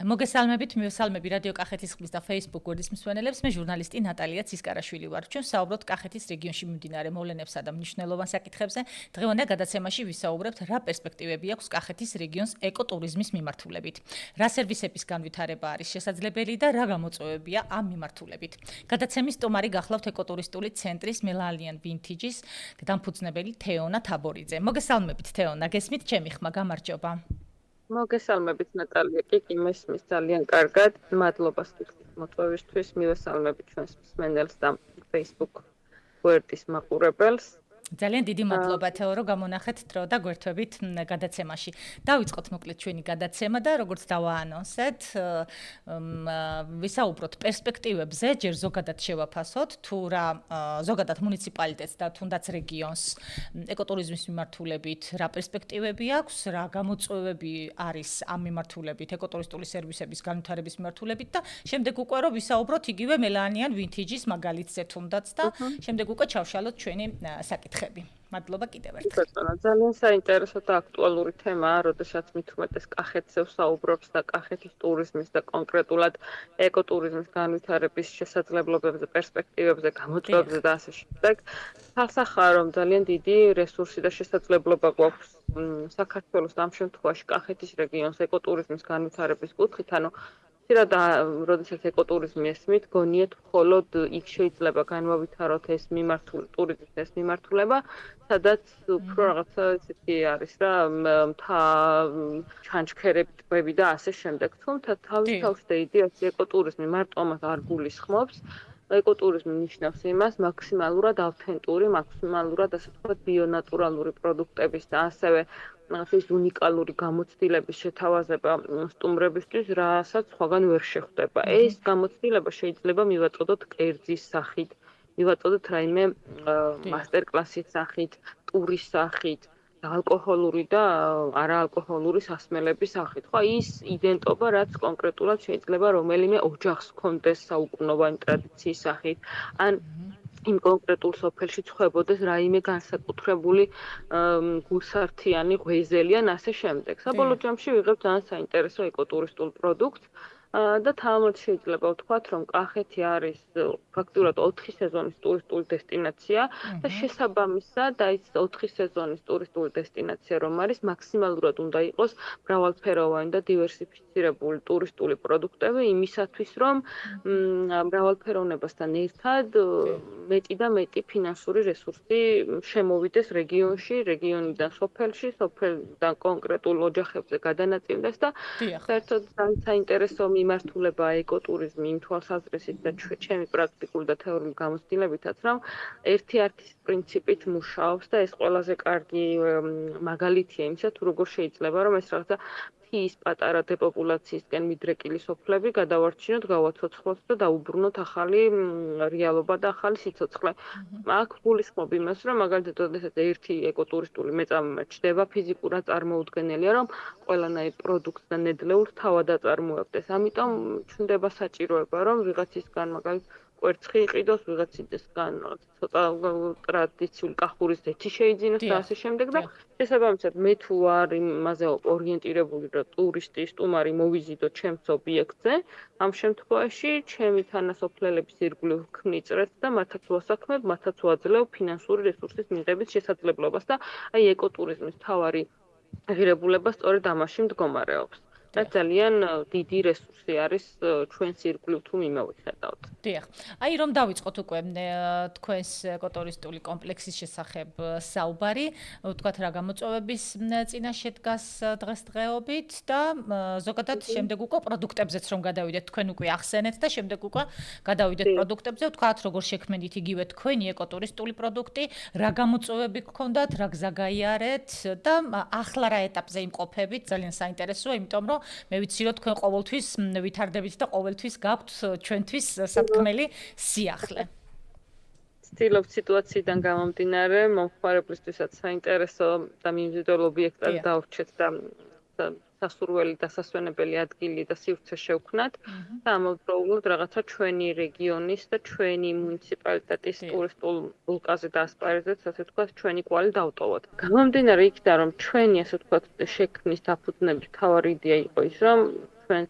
მოგესალმებით, მივესალმები რადიო კახეთის ხმის და Facebook გვერდის მსმენელებს. მე ჟურნალისტი ნატალია ცისკარაშვილი ვარ. ჩვენ საუბრობთ კახეთის რეგიონში მიმდინარე მოვლენებსა და მნიშვნელოვან საკითხებზე. დღევანდელ გადაცემაში ვისაუბრებთ, რა პერსპექტივები აქვს კახეთის რეგიონს ეკოტურიზმის მიმართულებით. რა სერვისების განვითარება არის შესაძლებელი და რა გამოწვევებია ამ მიმართულებით. გადაცემის სტუმარი გახლავთ ეკოტურისტული ცენტრის მელალიან ვინთიჯის დამფუძნებელი თეონა თაბორიძე. მოგესალმებით თეონა, გესმით ჩემი ხმა, გამარჯობა. მოგესალმებით ნატალია, კი მესმის ძალიან კარგად. მადლობა სტუდიის მოწვევისთვის, მივესალმებით ჩვენს მსმენელს და Facebook გვერდის მაყურებელს. ძალიან დიდი მადლობა თეო, რომ გამონახეთ დრო და გვერდებით გადაცემაში. დავიწყოთ მოკლედ ჩვენი გადაცემა და როგორც დავაანონსეთ, ვისაუბროთ პერსპექტივებზე, ჯერ ზოგადად შევაფასოთ, თუ რა ზოგადად მუნიციპალიტეტს და თუნდაც რეგიონს ეკოტურიზმის მიმართულებით რა პერსპექტივები აქვს, რა გამოწვევები არის ამ მიმართულებით, ეკოტურისტული სერვისების განვითარების მიმართულებით და შემდეგ უკვე რომ ვისაუბროთ იგივე მელანიან ვინთიჯის მაგალითზე თუნდაც და შემდეგ უკვე ჩავშალოთ ჩვენი საკითხი. მადლობა კიდევ ერთხელ. ძალიან საინტერესო და აქტუალური თემაა, როდესაც მით უმეტეს კახეთზე ვსაუბრობს და კახეთის ტურიზმის და კონკრეტულად ეკოტურიზმის განვითარების შესაძლებლობებზე, პერსპექტივებზე, გამოწვევებზე და ასე შემდეგ. თალსახაა, რომ ძალიან დიდი რესურსი და შესაძლებლობა გვაქვს საქართველოს ამ შემთხვევაში კახეთის რეგიონს ეკოტურიზმის განვითარების კუთხით, ანუ ხშირად როდესაც ეკოტურიზმი ესმით, გონიათ მხოლოდ იქ შეიძლება განმოვითაროთ ეს ტურიზმის ეს მიმართულება, სადაც უფრო რაღაცა ისეთი არის რა, მთა ჩანჩქერები, ტბები და ასე შემდეგ. თუმცა თავის-თავში იდეაში ეკოტურიზმი მარტო ამას არ გულისხმობს. ეკოტურიზმი ნიშნავს იმას, მაქსიმალურად ავთენტური, მაქსიმალურად ასე ვთქვათ, ბიონატურალური პროდუქტების და ასევე ის უნიკალური გამოცდილების შეთავაზება სტუმრებისთვის, რასაც სხვაგან ვერ შეხვდება. ეს გამოცდილება შეიძლება მივაწოდოთ კერძის სახით, მივაწოდოთ რაიმე მასტერკლასის სახით, ტურის სახით, ალკოჰოლური და არაალკოჰოლური სასმელების სახით. ხო, ის იდენტობა, რაც კონკრეტულად შეიძლება რომელიმე ოჯახს ჰქონდეს საუკუნოვანი ტრადიციის სახით, ან იმ კონკრეტულ სოფელში ცხოვრობდეს რაიმე განსაკუთრებული გულსართიანი ღვიძლი ან ასე შემდეგ. საბოლოო ჯამში ვიღებთ ძალიან საინტერესო ეკოტურისტულ პროდუქტს და თამამად შეიძლება ვთქვათ, რომ კახეთი არის ფაქტურად 4 სეზონის ტურისტული დესტინაცია და შესაბამისად ის 4 სეზონის ტურისტული დესტინაცია რომ არის, მაქსიმალურად უნდა იყოს მრავალფეროვანი და დივერსიფიცირებული ტურისტული პროდუქტები იმისათვის, რომ მრავალფეროვნებასთან ერთად მეტი და მეტი ფინანსური რესურსი შემოვიდეს რეგიონში, რეგიონიდან სოფელში, სოფელიდან კონკრეტულ ოჯახებზე გადანაწილდეს და საერთოდ ძალიან საინტერესო მიმართულება ეკოტურიზმი იმ თვალსაზრისით და ჩემი პრაქტიკული და თეორიული გამოცდილებითაც, რომ ერთი არქის პრინციპით მუშაობს და ეს ყველაზე კარგი მაგალითია იმისა, თუ როგორ შეიძლება რომ ეს რაღაცა ის პატარა დეპოპულაციისკენ მიდრეკილი სოფლები გადავარჩინოთ, გავაცოცხლოთ და დაუბრუნოთ ახალი რეალობა და ახალი სიცოცხლე. აქ გულისხმობ იმას, რომ მაგალითად, როდესაც ერთი ეკოტურისტული მეწამული ჩდება ფიზიკურად წარმოუდგენელია, რომ ყველანაირ პროდუქტს და ნედლეულს თავად აწარმოებდეს. ამიტომ ჩნდება საჭიროება, რომ ვიღაცისგან მაგალითად კვერცხი იყიდოს, ვიღაცისგან ცოტა ტრადიციული კახურის ზეთი შეიძინოს და ასე შემდეგ და შესაბამისად მე თუ არ იმაზე ორიენტირებული, რომ ტურისტი, სტუმარი მოვიზიდო ჩემს ობიექტზე, ამ შემთხვევაში ჩემი თანასოფლელების ირგვლივ ვქმნიწრეთ და მათაც ვასაქმებ, მათაც ვაძლევ ფინანსური რესურსის მიღების შესაძლებლობას და აი ეკოტურიზმის მთავარი ღირებულება სწორედ ამაში მდგომარეობს. და ძალიან დიდი რესურსი არის ჩვენს ირგვლივ თუ მიმოვიხედავთ. დიახ. აი რომ დავიწყოთ უკვე თქვენს ეკოტურისტული კომპლექსის შესახებ საუბარი, ვთქვათ რა გამოწვევების წინაშე დგას დღესდღეობით და ზოგადად შემდეგ უკვე პროდუქტებზეც რომ გადავიდეთ, თქვენ უკვე ახსენეთ და შემდეგ უკვე გადავიდეთ პროდუქტებზე, ვთქვათ როგორ შექმნით იგივე თქვენი ეკოტურისტული პროდუქტი, რა გამოწვევები გქონდათ, რა გზა გაიარეთ და ახლა რა ეტაპზე იმყოფებით, ძალიან საინტერესოა, იმიტომ რომ მე ვიცი რომ თქვენ ყოველთვის ვითარდებით და ყოველთვის გაქვთ ჩვენთვის სათქმელი სიახლე. ცდილობ სიტუაციიდან გამომდინარე, მომხმარებლისთვისაც საინტერესო და მიმზიდველ ობიექტად დავრჩეთ და სასურველი დასასვენებელი ადგილი და სივრცე შევქმნათ და ამავდროულად რაღაცა ჩვენი რეგიონის და ჩვენი მუნიციპალიტეტის ტურისტულ ბულკაზე დაასპარეზეთ, ასე ვთქვათ, ჩვენი კვალი დავტოვოთ. გამომდინარე იქიდან, რომ ჩვენი ასე ვთქვათ შექმნის დაფუძნების მთავარი იდეა იყო ის, რომ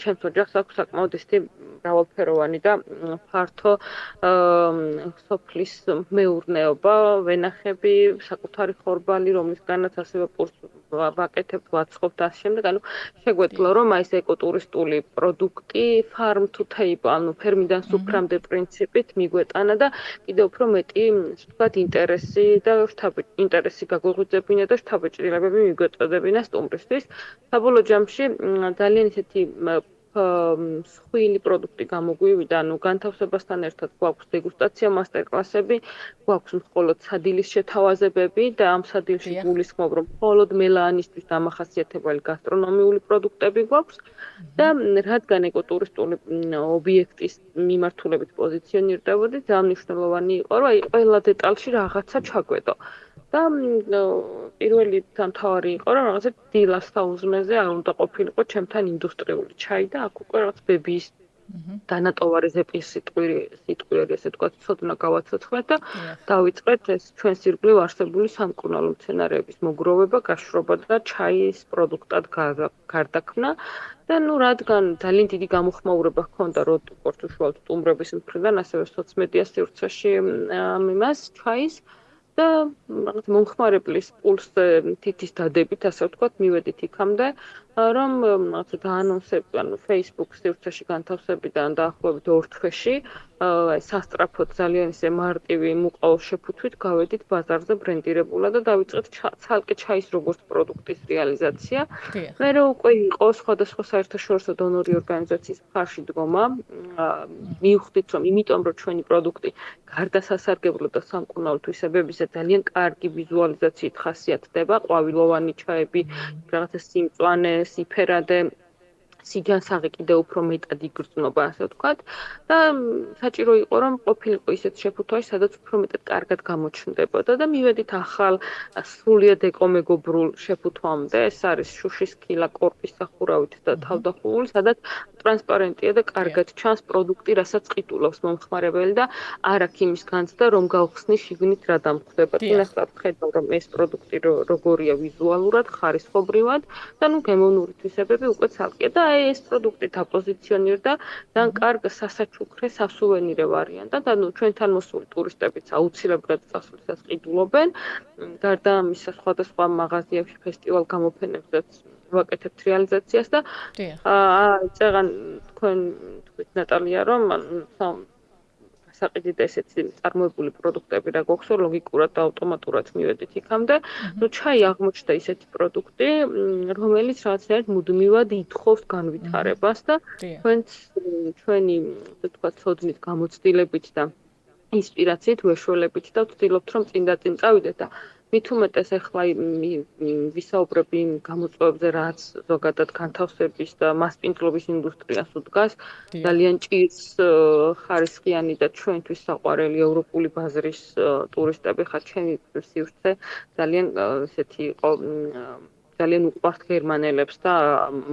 ჩემს ოჯახს აქვს საკმაოდ ისეთი მრავალფეროვანი და ფართო სოფლის მეურნეობა, ვენახები, საკუთარი ხორბალი, რომლისგანაც ასევე პურს ვაკეთებთ, ვაცხობთ და ამ შემდეგ, ანუ შეგვეძლო რომ აი ეს ეკოტურისტული პროდუქტი farm to table, ანუ ფერმიდან სუფრამდე პრინციპით მიგვეტანა და კიდევ უფრო მეტი, ასე ვთქვათ, ინტერესი გაგვიღვიძებინა და შთაბეჭდილებები მიგვეწოდებინა სტუმრისთვის. საბოლოო ჯამში ძალიან ისეთი მსხვილი პროდუქტი გამოგვივიდა, ანუ განთავსებასთან ერთად გვაქვს დეგუსტაცია მასტერკლასები, გვაქვს მხოლოდ სადილის შეთავაზებები და ამ სადილში გულისხმობ, რომ მხოლოდ მელაანისთვის დამახასიათებელი გასტრონომიული პროდუქტები გვაქვს და რადგან ეკოტურისტული ობიექტის მიმართულებით პოზიციონირდებოდი, ძალიან მნიშვნელოვანი იყო, რომ აი ყველა დეტალში რაღაცა ჩაგვედო. და პირველი მთავარი იყო, რომ რაღაცა დილას საუზმეზე არ უნდა ყოფილიყო ჩემთან ინდუსტრიული ჩაი და აქ უკვე რაღაც ბებიის დანატოვარი ზეპის სიტყვიერი, ესე თქვა, ცოდნა გავაცოცხლეთ და დავიწყეთ ეს ჩვენს ირგვლივ არსებული სამკურნალო მცენარეების მოგროვება, გაშრობა და ჩაის პროდუქტად გარდაქმნა. და რადგან ძალიან დიდი გამოხმაურება ჰქონდა როტ უშუალოდ სტუმრების მხრიდან, ასევე სოციმედია სივრცეში იმას ჩაის და რაღაც მომხმარებლის პულსზე თითის დადებით, ასე ვთქვათ, მივედით იქამდე, რომ რაღაცა დაანონსებთ, ანუ Facebook სივრცეში განთავსებიდან დაახლოებით 2 თვეში, აი სასტრაფოდ ძალიან ისე მარტივი მუყაო შეფუთვით გავედით ბაზარზე ბრენდირებულად და დავიწყეთ ცალკე ჩაის როგორც პროდუქტის რეალიზაცია. მერე უკვე იყო სხვადასხვა საერთაშორისო დონორი ორგანიზაციის მხარში დგომა, მივხვდით, რომ იმიტომ რომ ჩვენი პროდუქტი გარდა სასარგებლო და სამკურნალო თვისებებისა ძალიან კარგი ვიზუალიზაციით ხასიათდება, ყვავილოვანი ჩაები, რაღაცა სიმწვანე, სიფერადე, სიჯანსაღი კიდევ უფრო მეტად იგრძნობა, ასე ვთქვათ. და საჭირო იყო რომ ყოფილიყო ისეთ შეფუთვაში, სადაც უფრო მეტად კარგად გამოჩნდებოდა და მივედით ახალ სრულიად ეკომეგობრულ შეფუთვამდე. ეს არის შუშის ქილა კორპის სახურავით და თავდახურული, სადაც ტრანსპარენტია და კარგად ჩანს პროდუქტი, რასაც ყიდულობს მომხმარებელი და არ აქვს იმის განცდა, რომ გავხსნის შიგნით რა დამხვდება. წინასწარ ვხედავ, რომ ეს პროდუქტი როგორია ვიზუალურად, ხარისხობრივად და გემოვნური თვისებები უკვე ცალკე და ეს პროდუქტი დაპოზიციონირდა ძალიან კარგ სასაჩუქრე, სასუვენირო ვარიანტად, ანუ ჩვენთან მოსული ტურისტებიც აუცილებლად წასვლისას ყიდულობენ. გარდა ამისა, სხვადასხვა მაღაზიებში, ფესტივალ გამოფენებზეც ვაკეთებთ რეალიზაციას და წეგან თქვენ თქვით ნატალია, რომ საყიდით ესეთი წარმოებული პროდუქტები რა გვაქვს, ლოგიკურად და ავტომატურად მივედით იქამდე. ჩაი აღმოჩნდა ისეთი პროდუქტი, რომელიც რაღაცნაირად მუდმივად ითხოვს განვითარებას და ჩვენი, ასე ვთქვათ, ცოდნით, გამოცდილებით და ინსპირაციით ვეშველებით და ვცდილობთ, რომ წინ და წინ წავიდეთ და მით უმეტეს ახლა ვისაუბრებ იმ გამოწვევებზე, რაც ზოგადად განთავსების და მასპინძლობის ინდუსტრიას უდგას, ძალიან ჭირს ხარისხიანი და ჩვენთვის საყვარელი ევროპული ბაზრის ტურისტები ხართ, ჩემი სივრცე ძალიან ესეთი იყო ძალიან უყვართ გერმანელებს და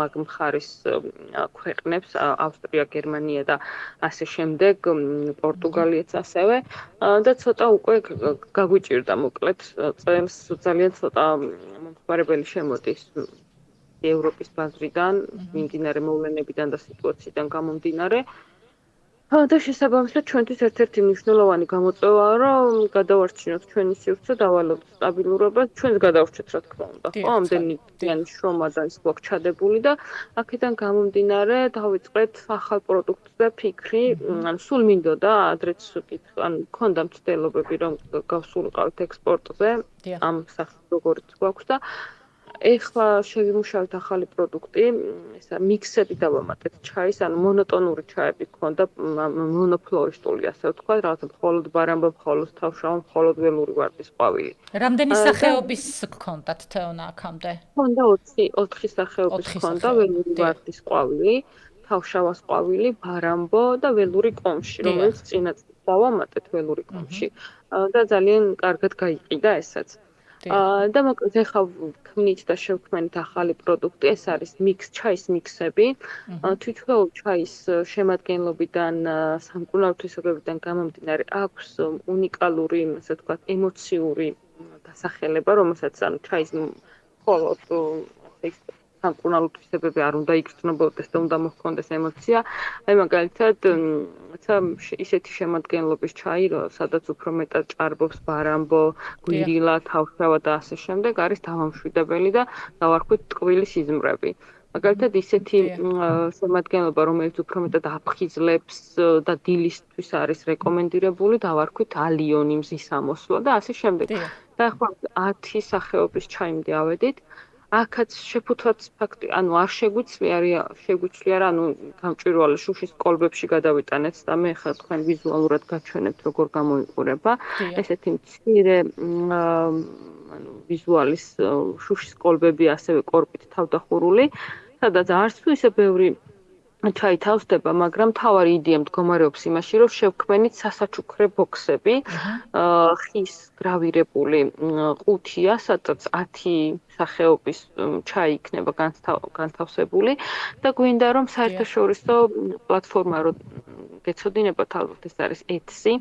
მაგ მხარის ქვეყნებს, ავსტრია, გერმანია და ასე შემდეგ, პორტუგალიაც ასევე და ცოტა უკვე გაგვიჭირდა მოკლედ წელს ძალიან ცოტა მომხმარებელი შემოდის ევროპის ბაზრიდან, მიმდინარე მოვლენებიდან და სიტუაციიდან გამომდინარე. და შესაბამისად ჩვენთვის ერთ-ერთი მნიშვნელოვანი გამოწვევაა, რომ გადავარჩინოთ ჩვენი სივრცე, დავალოთ სტაბილურობას, ჩვენს გადავრჩეთ რა თქმა უნდა. ხო, ამდენი ძალიან შრომა და ის გვაქვს ჩადებული და აქედან გამომდინარე დავიწყეთ ახალ პროდუქტზე ფიქრი, ანუ სულ მინდოდა ადრეც ანუ მქონდა მცდელობები, რომ გავსულიყავით ექსპორტზე, ამ სახით როგორიც გვაქვს და ეხლა შევიმუშავეთ ახალი პროდუქტი, ესა მიქსები დავამატეთ ჩაის, ანუ მონოტონური ჩაები გქონდა, მონოფლორისტული, ასე ვთქვათ, რაღაცა მხოლოდ ბარამბა, მხოლოდ თავშავა, მხოლოდ ველური ვარდის ყვავილი. რამდენი სახეობის გქონდათ თეონა აქამდე? გქონდა 4 სახეობის გქონდა ველური ვარდის ყვავილი, თავშავას ყვავილი, ბარამბო და ველური კომში, რომელიც წინაც დავამატეთ ველური კომში და ძალიან კარგად გაიყიდა ესაც. და მოკლედ ახლა ქმნით და შევქმნით ახალი პროდუქტი, ეს არის ჩაის მიქსები. თითოეულ ჩაის შემადგენლობიდან, სამკურნალო თვისებებიდან გამომდინარე აქვს უნიკალური, ასე ვთქვათ, ემოციური დასახელება, რომელსაც ანუ ჩაის მხოლოდ სამკურნალო თვისებები არ უნდა იგრძნობოდეს და უნდა მოჰქონდეს ემოცია. აი მაგალითად, ისეთი შემადგენლობის ჩაი, სადაც უფრო მეტად ჭარბობს ბარამბო, გვირილა, თავშავა და ასე შემდეგ, არის დამამშვიდებელი და დავარქვით ტკბილი სიზმრები. მაგალითად ისეთი შემადგენლობა, რომელიც უფრო მეტად აფხიზლებს და დილისთვის არის რეკომენდირებული, დავარქვით ალიონი, მზის ამოსვლა და ასე შემდეგ. და ახლა 10 სახეობის ჩაიმდე ავედით. აქაც შეფუთვაც ფაქტი, ანუ არ შეგვიძლია რა, გამჭვირვალე შუშის კოლბებში გადავიტანეთ და მე ხა თქვენ ვიზუალურად გაჩვენებთ როგორ გამოიყურება. ესეთი მცირე ვიზუალის შუშის კოლბები ასევე კორპით თავდახურული, სადაც არც თუ ისე ბევრი ჩაი თავსდება, მაგრამ თავარი იდეა მდგომარეობს იმაში, რომ შევქმენით სასაჩუქრე ბოქსები, ხის გრავირებული ყუთია, სადაც 10 სახეობის ჩაი იქნება განთავსებული და გვინდა რომ საერთაშორისო პლატფორმა რო გეცოდინებათ, ალბათ ეს არის Etsy.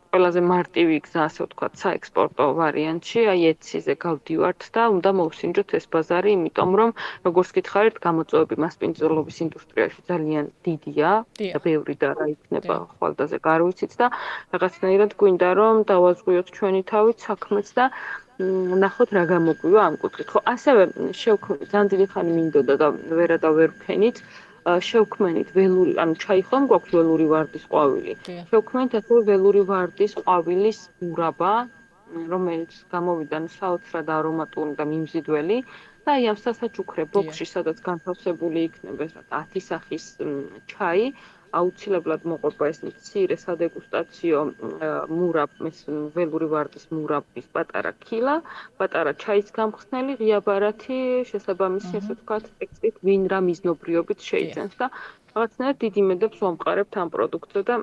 ყველაზე მარტივი გზა, ასე ვთქვათ, საექსპორტო ვარიანტში, აი Etsy-ზე გავდივართ და უნდა მოვსინჯოთ ეს ბაზარი, იმიტომ რომ როგორც გითხარით, გამოწვევები მასპინძლობის ინდუსტრიაში ძალიან დიდია და ბევრი და რა იქნება ხვალდაზე გარვიცით და რაღაცნაირად გვინდა რომ დავაზღვიოთ ჩვენი თავით საქმეც და ნახოთ რა გამოგვივა ამ კუთხით. ხო, ასევე ძალიან დიდი ხანი მინდოდა და ვერადა ვერ ვქენით. შევქმენით ველური, ანუ ჩაი ხომ გვაქვს ველური ვარდის ყვავილი. შევქმენით ასე ველური ვარდის ყვავილის მურაბა, რომელიც გამოვიდა საოცრად არომატული და მიმზიდველი და აი ამ სასაჩუქრე ბოქსში, სადაც განთავსებული იქნება ეს 10 სახის ჩაი, აუცილებლად მოყვება ეს მცირე სადეგუსტაციო მურაბის, ველური ვარდის მურაბის პატარა ქილა, პატარა ჩაის გამხსნელი, ღია ბარათი, შესაბამისი, ასე ვთქვათ, ტექსტით ვინ რა მიზნობრიობით შეიძენს და რაღაცნაირად დიდ იმედებს ვამყარებთ ამ პროდუქტზე და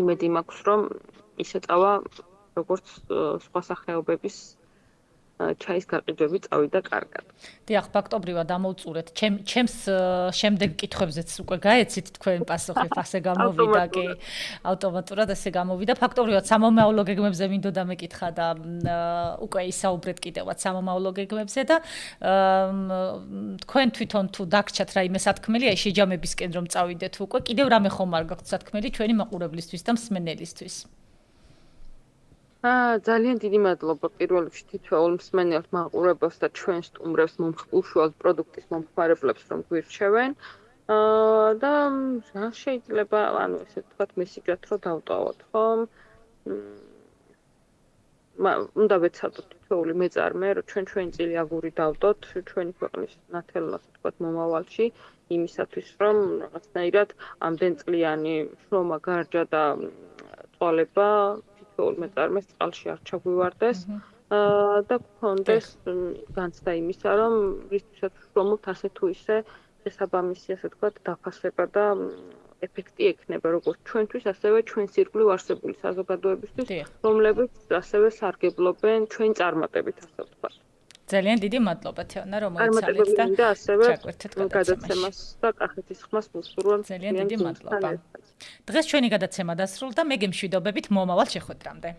იმედი მაქვს, რომ ისეწავა როგორც სხვა სახეობების ჩაის გაყიდვები წავიდა კარგად. დიახ, ფაქტობრივად ამოვწურეთ. ჩემს შემდეგ კითხვებზეც უკვე გაეცით თქვენ პასუხი, ასე გამოვიდა კი. ავტომატურად ასე გამოვიდა. ფაქტობრივად სამომავლო გეგმებზე მინდოდა მეკითხა და უკვე ისაუბრეთ კიდევაც სამომავლო გეგმებზე და თქვენ თვითონ თუ დაგჭათ რაიმე სათქმელი, აი შეჯამებისკენ რომ წავიდეთ უკვე, კიდევ რამე ხომ არ გაქვთ სათქმელი ჩვენი მაყურებლისთვის და მსმენელისთვის? ძალიან დიდი მადლობა პირველ რიგში თითოეულ მსმენელს, მაყურებელს და ჩვენ სტუმრებს უშუალოდ პროდუქტის მომხმარებლებს რომ გვირჩევენ. და რა შეიძლება, ანუ ესე ვთქვათ, მესიჯად რომ დავტოვოთ, ხო? უნდა ვეცადოთ თითოეული მეწარმე, რომ ჩვენი წილი აგური დავდოთ ჩვენი ქვეყნის ნათელს, ასე ვთქვათ, მომავალში, იმისათვის, რომ რაღაცნაირად ამდენწლიანი შრომა, გარჯა და წვალება თითოეულ მეწარმეს წყალში არ ჩაგვივარდეს და გქონდეს განცდა იმისა, რომ რისთვისაც ვშრომობთ, ასე თუ ისე შესაბამისი, ასე ვთქვათ, დაფასება და ეფექტი ექნება როგორც ჩვენთვის, ასევე ჩვენს ირგვლივ არსებული საზოგადოებისთვის, რომლებიც ასევე სარგებლობენ ჩვენი წარმატებით, ასე ვთქვათ. ძალიან დიდი მადლობა თეონა, რომ მოიცალეთ და ჩაგვერთეთ გადაცემას და კახეთის ხმას ვუსურვებ. ძალიან დიდი მადლობა. დღეს ჩვენი გადაცემა დასრულდა, მე გემშვიდობებით მომავალ შეხვედრამდე.